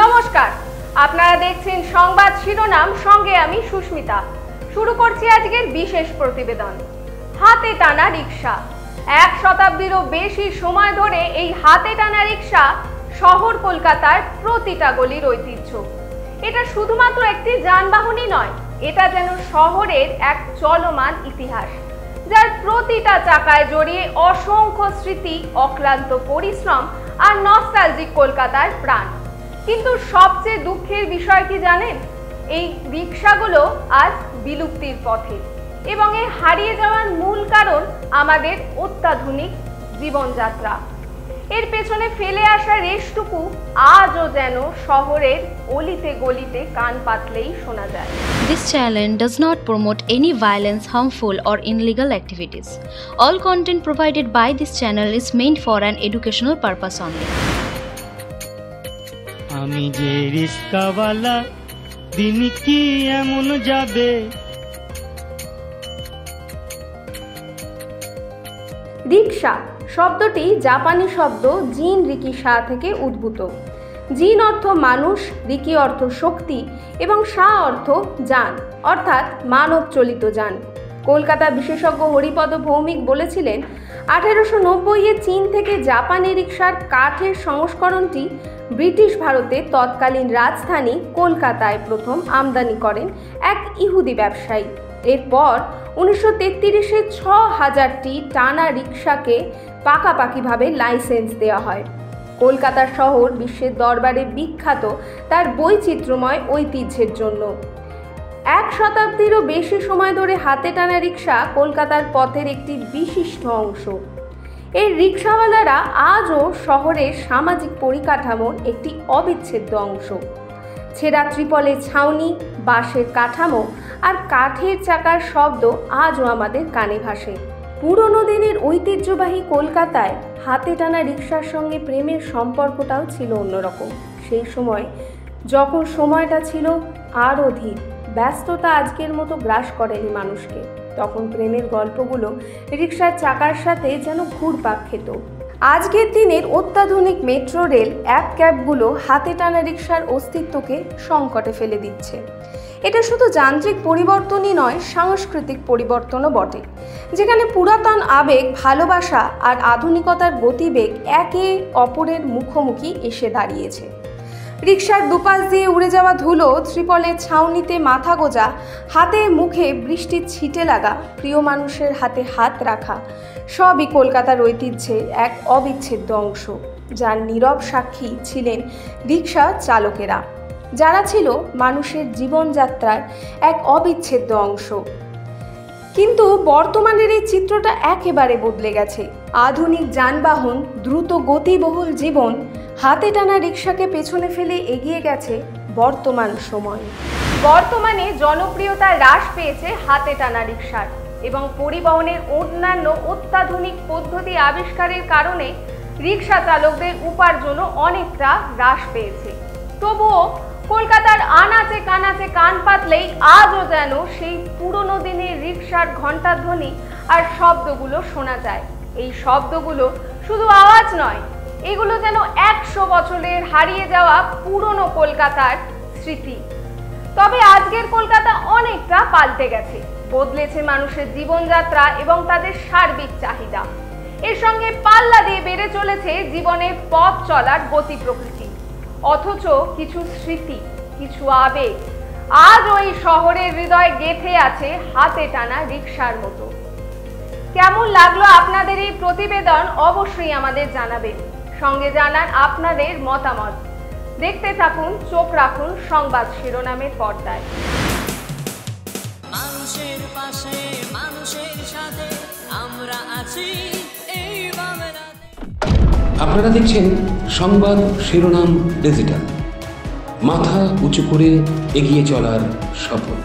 নমস্কার, আপনারা দেখছেন সংবাদ শিরোনাম, সঙ্গে আমি সুস্মিতা। শুরু করছি আজকের বিশেষ প্রতিবেদন। হাতে টানা রিক্সা। 1 শতাব্দীরও বেশি সময় ধরে এই হাতে টানা রিক্সা শহর কলকাতার প্রতিটা গলির ঐতিহ্য। এটা শুধুমাত্র একটি যানবাহনই নয়, এটা যেন শহরের এক চলমান ইতিহাস, যার প্রতিটা চাকায় জড়িয়ে অসংখ্য স্মৃতি, অক্লান্ত পরিশ্রম আর নস্টালজিক কলকাতার প্রাণ। কিন্তু সবচেয়ে দুঃখের বিষয় কি জানেন? এই রিক্সাগুলো আজ বিলুপ্তির পথে, এবং এই হারিয়ে যাওয়ার মূল কারণ আমাদের অত্যাধুনিক জীবনযাত্রা। এর পেছনে ফেলে আসা রেশটুকু আজও যেন শহরের অলিতে গলিতে কান পাতলেই শোনা যায়। This channel does not promote any violence, harmful or illegal activities. All content provided by this channel is meant for an educational purpose only. আমি যে রিস্কাওয়ালা, দিন কি এমন যাবে। রিক্সা শব্দটি জাপানি শব্দ জিন রিকিশা থেকে উদ্ভূত। জিন অর্থ মানুষ, রিকি অর্থ শক্তি এবং সা অর্থ যান, অর্থাৎ মানব চলিত যান। কলকাতা বিশেষজ্ঞ হরিপদ ভৌমিক বলেছিলেন, 1890-এ চীন থেকে জাপানি রিক্সার কাঠের সংস্করণটি ব্রিটিশ ভারতের তৎকালীন রাজধানী কলকাতায় প্রথম আমদানি করেন এক ইহুদি ব্যবসায়ী। এরপর 1933-এ 6000টি টানা রিক্সাকে পাকাপাকিভাবে লাইসেন্স দেওয়া হয়। কলকাতা শহর বিশ্বের দরবারে বিখ্যাত তার বৈচিত্র্যময় ঐতিহ্যের জন্য। 1 শতাব্দীরও বেশি সময় ধরে হাতে টানা রিক্সা কলকাতার পথের একটি বিশিষ্ট অংশ। এই রিক্সাওয়ালারা আজও শহরের সামাজিক পরিকাঠামোর একটি অবিচ্ছেদ্য অংশ। ছেঁড়া ত্রিপলের ছাউনি, বাঁশের কাঠামো আর কাঠের চাকার শব্দ আজও আমাদের কানে ভাসে। পুরনো দিনের ঐতিহ্যবাহী কলকাতায় হাতে টানা রিক্সার সঙ্গে প্রেমের সম্পর্কটাও ছিল অন্যরকম। সেই সময় যখন সময়টা ছিল আরও ধীর, ব্যস্ততা আজকের মতো গ্রাস করেনি মানুষকে, তখন প্রেমের গল্পগুলো রিক্সার চাকার সাথে যেন ঘুরপাক খেত। আজকের দিনের অত্যাধুনিক মেট্রো রেল, অ্যাপ ক্যাবগুলো হাতে টানা রিক্সার অস্তিত্বকে সংকটে ফেলে দিচ্ছে। এটা শুধু যান্ত্রিক পরিবর্তনই নয়, সাংস্কৃতিক পরিবর্তনও বটে, যেখানে পুরাতন আবেগ, ভালোবাসা আর আধুনিকতার গতিবেগ একে অপরের মুখোমুখি এসে দাঁড়িয়েছে। রিক্সার দুপাশ দিয়ে উড়ে যাওয়া ধুলো, ত্রিপলের ছাউনিতে মাথা গোজা, হাতে মুখে বৃষ্টির ছিটে লাগা, প্রিয় মানুষের হাতে হাত রাখা, সবই কলকাতার ঐতিহ্যের এক অবিচ্ছেদ্য অংশ, যার নীরব সাক্ষী ছিলেন রিক্সা চালকেরা, যারা ছিল মানুষের জীবনযাত্রার এক অবিচ্ছেদ্য অংশ। কিন্তু বর্তমানের এই চিত্রটা একেবারে বদলে গেছে। আধুনিক যানবাহন, দ্রুত গতিবহুল জীবন হাতে টানা রিক্সাকে পেছনে ফেলে এগিয়ে গেছে বর্তমান সময়। বর্তমানে জনপ্রিয়তা হ্রাস পেয়েছে হাতে টানা রিক্সার, এবং পরিবহনের অন্যান্য অত্যাধুনিক পদ্ধতি আবিষ্কারের কারণে রিক্সা চালকদের উপার্জনও অনেকটা হ্রাস পেয়েছে। তবুও কলকাতার আনাচে কানাচে কান পাতলেই আজও যেন সেই পুরনো দিনের রিক্সার ঘণ্টাধ্বনি আর শব্দগুলো শোনা যায়। এই শব্দগুলো শুধু আওয়াজ নয়, এগুলো যেন 100 বছরের হারিয়ে যাওয়া পুরনো কলকাতার স্মৃতি। তবে আজকের কলকাতা অনেকটা পাল্টে গেছে, বদলেছে মানুষের জীবনযাত্রা এবং তাদের সার্বিক চাহিদা। এর সঙ্গে পাল্লা দিয়ে বেড়ে চলেছে জীবনের পথ চলার গতি প্রকৃতি। অথচ কিছু স্মৃতি, কিছু আবেগ আজ ওই শহরের হৃদয়ে গেঁথে আছে হাতে টানা রিক্সার মতো। কেমন লাগলো আপনাদের এই প্রতিবেদন? অবশ্যই আমাদের জানাবেন, সঙ্গে জানান আপনাদের মতামত। দেখতে থাকুন, চোখ রাখুন সংবাদ শিরোনামের পর্দায়। মানুষের পাশে, মানুষের সাথে আমরা আছি এই বাংলাতে। আপনারা দেখছেন সংবাদ শিরোনাম ডিজিটাল, মাথা উঁচু করে এগিয়ে চলার শপথ।